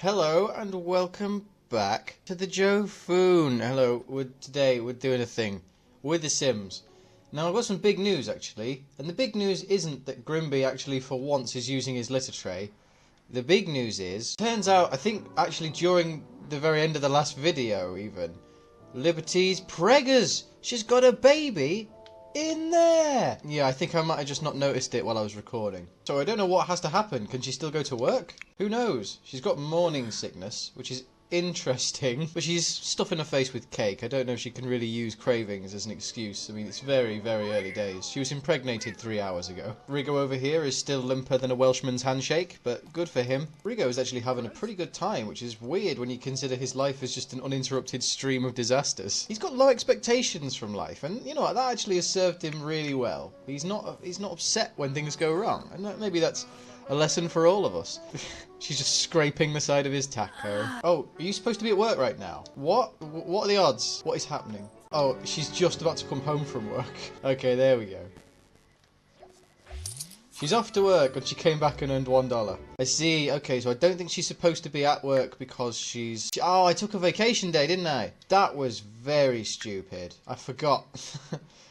Hello and welcome back to the Joe Foon. Hello, today we're doing a thing with The Sims. Now I've got some big news actually, and the big news isn't that Grimby actually for once is using his litter tray. The big news is, turns out, I think actually during the very end of the last video even, Liberty's preggers! She's got a baby in there! Yeah, I think I might have just not noticed it while I was recording. So I don't know what has to happen. Can she still go to work? Who knows? She's got morning sickness, which is interesting. But she's stuffing her face with cake. I don't know if she can really use cravings as an excuse. I mean, it's very, very early days. She was impregnated 3 hours ago. Rigo over here is still limper than a Welshman's handshake, but good for him. Rigo is actually having a pretty good time, which is weird when you consider his life is just an uninterrupted stream of disasters. He's got low expectations from life, and you know what, that actually has served him really well. He's not upset when things go wrong, and maybe that's a lesson for all of us. She's just scraping the side of his taco. Oh, are you supposed to be at work right now? What? What are the odds? What is happening? Oh, she's just about to come home from work. Okay, there we go. She's off to work and she came back and earned $1. I see. Okay, so I don't think she's supposed to be at work because she's... Oh, I took a vacation day, didn't I? That was very stupid. I forgot.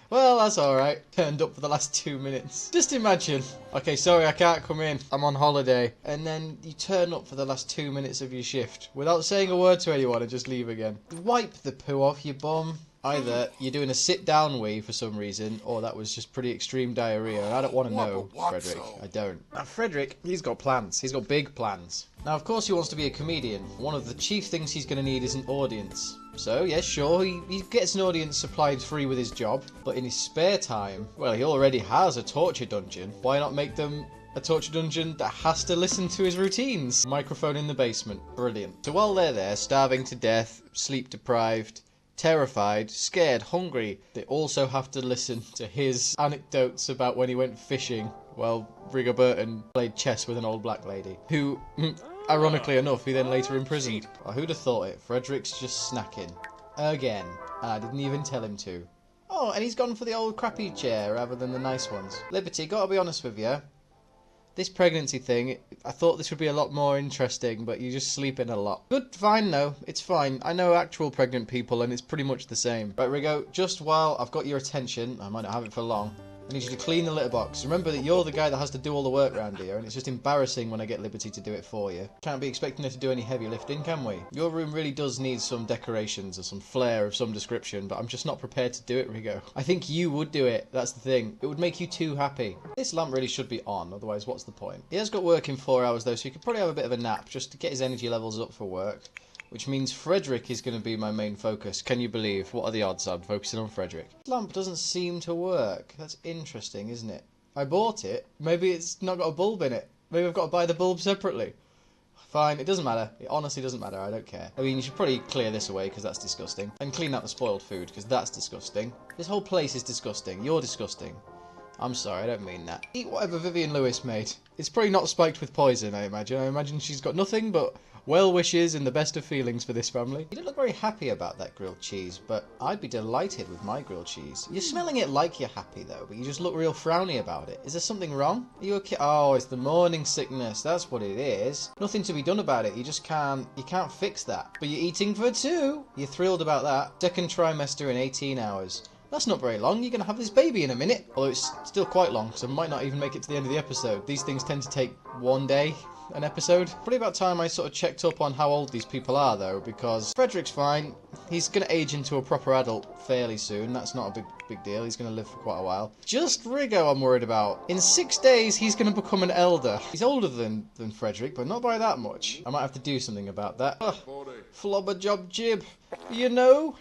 Well, that's alright. Turned up for the last 2 minutes. Just imagine. Okay, sorry, I can't come in. I'm on holiday. And then you turn up for the last 2 minutes of your shift without saying a word to anyone and just leave again. Wipe the poo off your bum. Either you're doing a sit-down wee for some reason, or that was just pretty extreme diarrhea, and I don't want to know, Frederick. I don't. Now, Frederick, he's got plans. He's got big plans. Now, of course he wants to be a comedian. One of the chief things he's going to need is an audience. So, yes, sure, he gets an audience supplied free with his job, but in his spare time, well, he already has a torture dungeon. Why not make them a torture dungeon that has to listen to his routines? Microphone in the basement. Brilliant. So while they're there, starving to death, sleep deprived, terrified, scared, hungry, they also have to listen to his anecdotes about when he went fishing while Rigo Burton played chess with an old black lady, who, ironically enough, he then later imprisoned. Well, who'd have thought it? Frederick's just snacking. Again. And I didn't even tell him to. Oh, and he's gone for the old crappy chair rather than the nice ones. Liberty, gotta be honest with you. This pregnancy thing, I thought this would be a lot more interesting, but you just sleep in a lot. Good, fine though, it's fine. I know actual pregnant people and it's pretty much the same. Right, Rigo, just while I've got your attention, I might not have it for long, I need you to clean the litter box. Remember that you're the guy that has to do all the work around here, and it's just embarrassing when I get Liberty to do it for you. Can't be expecting her to do any heavy lifting, can we? Your room really does need some decorations or some flair of some description, but I'm just not prepared to do it, Rigo. I think you would do it, that's the thing. It would make you too happy. This lamp really should be on, otherwise what's the point? He has got work in 4 hours though, so he could probably have a bit of a nap just to get his energy levels up for work. Which means Frederick is going to be my main focus. Can you believe? What are the odds I'm focusing on Frederick? This lamp doesn't seem to work. That's interesting, isn't it? I bought it. Maybe it's not got a bulb in it. Maybe I've got to buy the bulb separately. Fine, it doesn't matter. It honestly doesn't matter. I don't care. I mean, you should probably clear this away because that's disgusting. And clean out the spoiled food because that's disgusting. This whole place is disgusting. You're disgusting. I'm sorry, I don't mean that. Eat whatever Vivian Lewis made. It's probably not spiked with poison, I imagine. I imagine she's got nothing but well wishes and the best of feelings for this family. You don't look very happy about that grilled cheese, but I'd be delighted with my grilled cheese. You're smelling it like you're happy though, but you just look real frowny about it. Is there something wrong? Are you okay? Oh, it's the morning sickness. That's what it is. Nothing to be done about it. You just can't fix that. But you're eating for two. You're thrilled about that. Second trimester in 18 hours. That's not very long. You're going to have this baby in a minute. Although it's still quite long, so I might not even make it to the end of the episode. These things tend to take 1 day an episode. Probably about time I sort of checked up on how old these people are though, because Frederick's fine. He's going to age into a proper adult fairly soon. That's not a big deal. He's going to live for quite a while. Just Rigo I'm worried about. In 6 days he's going to become an elder. He's older than Frederick, but not by that much. I might have to do something about that. Flobber job jib. You know?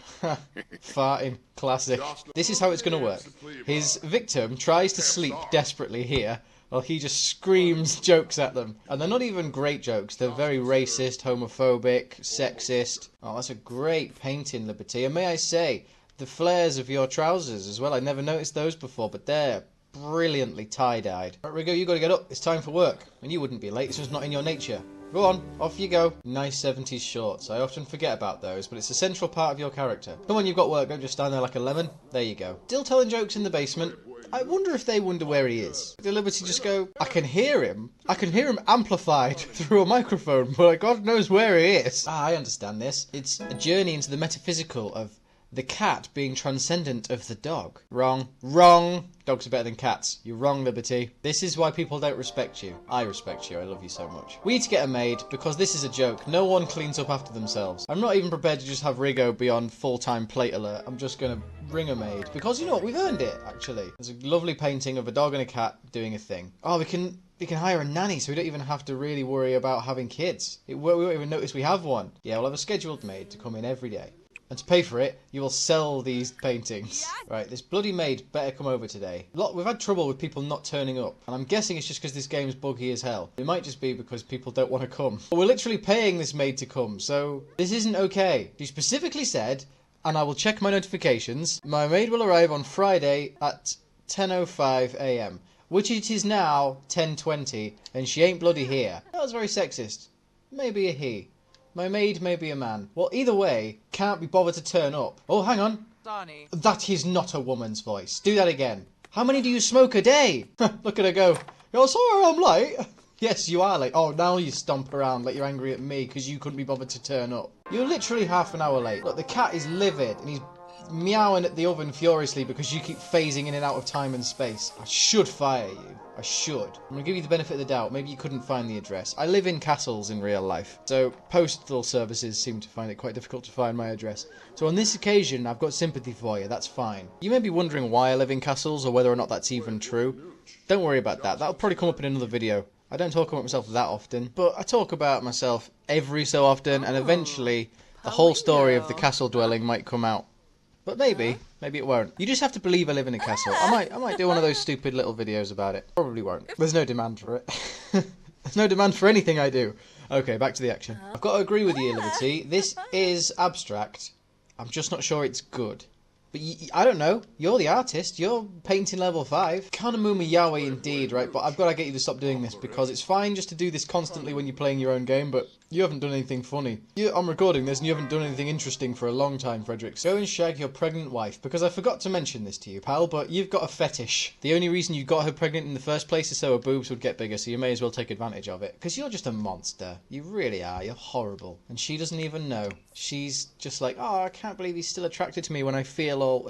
Farting. Classic. This is how it's going to work. His victim tries to sleep desperately here, while he just screams jokes at them. And they're not even great jokes. They're very racist, homophobic, sexist. Oh, that's a great painting, Liberty. And may I say, the flares of your trousers as well. I never noticed those before, but they're brilliantly tie-dyed. Right, Rigo, you got to get up. It's time for work. And you wouldn't be late. It's just not in your nature. Go on, off you go. Nice 70s shorts. I often forget about those, but it's a central part of your character. Come on, you've got work. Don't just stand there like a lemon. There you go. Still telling jokes in the basement. I wonder if they wonder where he is. Did Liberty just go, I can hear him. I can hear him amplified through a microphone, but God knows where he is. Ah, I understand this. It's a journey into the metaphysical of the cat being transcendent of the dog. Wrong. Wrong. Dogs are better than cats. You're wrong, Liberty. This is why people don't respect you. I respect you. I love you so much. We need to get a maid because this is a joke. No one cleans up after themselves. I'm not even prepared to just have Rigo be on full-time plate alert. I'm just going to bring a maid because, you know what, we've earned it, actually. There's a lovely painting of a dog and a cat doing a thing. Oh, we can hire a nanny so we don't even have to really worry about having kids. We won't even notice we have one. Yeah, we'll have a scheduled maid to come in every day. And to pay for it, you will sell these paintings. Yes. Right, this bloody maid better come over today. We've had trouble with people not turning up. And I'm guessing it's just because this game's buggy as hell. It might just be because people don't want to come. But we're literally paying this maid to come, so this isn't okay. She specifically said, and I will check my notifications, my maid will arrive on Friday at 10:05 AM. Which it is now 10:20, and she ain't bloody here. That was very sexist. Maybe a he. My maid may be a man. Well, either way, can't be bothered to turn up. Oh, hang on. Donnie. That is not a woman's voice. Do that again. How many do you smoke a day? Look at her go. You're sorry I'm late. Yes, you are late. Oh, now you stomp around like you're angry at me because you couldn't be bothered to turn up. You're literally half an hour late. Look, the cat is livid and he's meowing at the oven furiously because you keep phasing in and out of time and space. I should fire you. I should. I'm going to give you the benefit of the doubt. Maybe you couldn't find the address. I live in castles in real life, so postal services seem to find it quite difficult to find my address. So on this occasion, I've got sympathy for you. That's fine. You may be wondering why I live in castles or whether or not that's even true. Don't worry about that. That'll probably come up in another video. I don't talk about myself that often, but I talk about myself every so often, and eventually the whole story of the castle dwelling might come out. But maybe it won't. You just have to believe I live in a castle. I might do one of those stupid little videos about it. Probably won't. There's no demand for it. There's no demand for anything I do. Okay, back to the action. I've got to agree with you, Liberty. This is abstract. I'm just not sure it's good. But I don't know. You're the artist. You're painting level 5. Kanamuma Yaoi indeed, right? But I've got to get you to stop doing this because it's fine just to do this constantly when you're playing your own game, but you haven't done anything funny. I'm recording this and you haven't done anything interesting for a long time, Frederick. So go and shag your pregnant wife, because I forgot to mention this to you, pal, but you've got a fetish. The only reason you got her pregnant in the first place is so her boobs would get bigger, so you may as well take advantage of it. Because you're just a monster. You really are. You're horrible. And she doesn't even know. She's just like, oh, I can't believe he's still attracted to me when I feel all,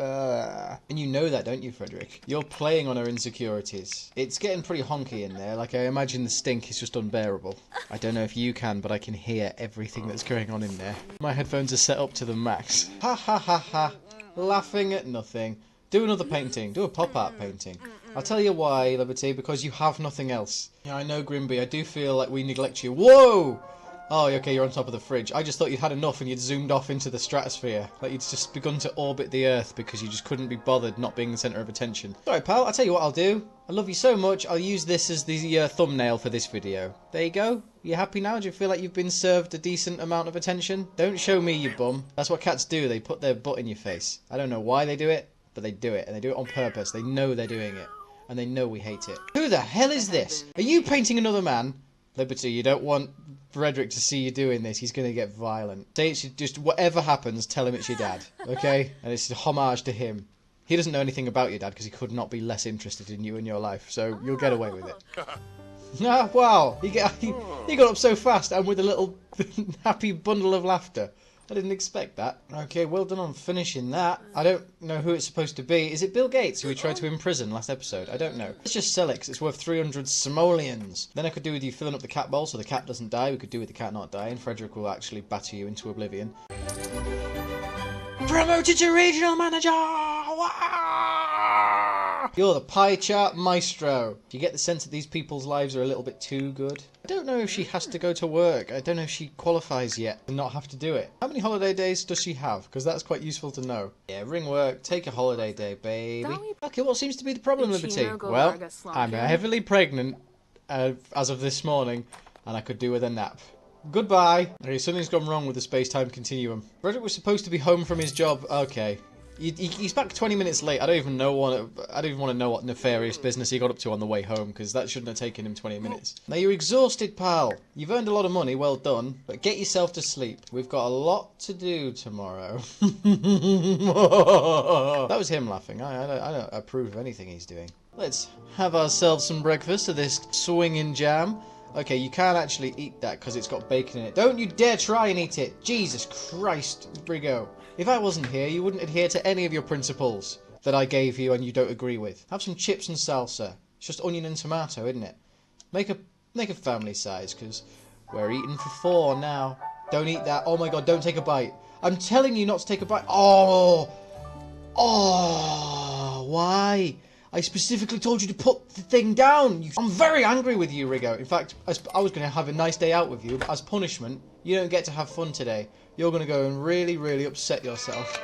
And you know that, don't you, Frederick? You're playing on her insecurities. It's getting pretty honky in there. Like, I imagine the stink is just unbearable. I don't know if you can, but I can hear everything that's going on in there. My headphones are set up to the max. Ha ha ha ha. Laughing at nothing. Do another painting. Do a pop art painting. I'll tell you why, Liberty, because you have nothing else. Yeah, I know, Grimby. I do feel like we neglect you. Whoa! Oh, okay, you're on top of the fridge. I just thought you'd had enough and you'd zoomed off into the stratosphere. Like you'd just begun to orbit the Earth because you just couldn't be bothered not being the centre of attention. Sorry, pal, I'll tell you what I'll do. I love you so much, I'll use this as the thumbnail for this video. There you go. You happy now? Do you feel like you've been served a decent amount of attention? Don't show me, you bum. That's what cats do. They put their butt in your face. I don't know why they do it, but they do it. And they do it on purpose. They know they're doing it. And they know we hate it. Who the hell is this? Are you painting another man? Liberty, you don't want Frederick to see you doing this. He's going to get violent. Say it's just whatever happens, tell him it's your dad, okay? And it's a homage to him. He doesn't know anything about your dad because he could not be less interested in you and your life, so you'll get away with it. Ah, wow, he got up so fast and with a little happy bundle of laughter. I didn't expect that. Okay, well done on finishing that. I don't know who it's supposed to be. Is it Bill Gates who we tried to imprison last episode? I don't know. Let's just sell it because it's worth 300 simoleons. Then I could do with you filling up the cat bowl so the cat doesn't die. We could do with the cat not dying. Frederick will actually batter you into oblivion. Promoted to regional manager! You're the pie chart maestro. Do you get the sense that these people's lives are a little bit too good? I don't know if she has to go to work. I don't know if she qualifies yet to not have to do it. How many holiday days does she have? Because that's quite useful to know. Yeah, ring work, take a holiday day, baby. Okay, what seems to be the problem, Liberty? Well, I'm heavily pregnant as of this morning, and I could do with a nap. Goodbye. Okay, something's gone wrong with the space-time continuum. Frederick was supposed to be home from his job. Okay. He's back 20 minutes late. I don't even want to know what nefarious business he got up to on the way home, because that shouldn't have taken him 20 minutes. Now you're exhausted, pal. You've earned a lot of money, well done, but get yourself to sleep. We've got a lot to do tomorrow. That was him laughing. I don't approve of anything he's doing. Let's have ourselves some breakfast of this swinging jam. Okay, you can't actually eat that because it's got bacon in it. Don't you dare try and eat it. Jesus Christ, Brigo. If I wasn't here, you wouldn't adhere to any of your principles that I gave you and you don't agree with. Have some chips and salsa. It's just onion and tomato, isn't it? Make a family size, because we're eating for 4 now. Don't eat that. Oh my god, don't take a bite. I'm telling you not to take a bite. Oh, why? I specifically told you to put the thing down. I'm very angry with you, Rigo. In fact, I was going to have a nice day out with you, but as punishment, you don't get to have fun today. You're going to go and really, really upset yourself.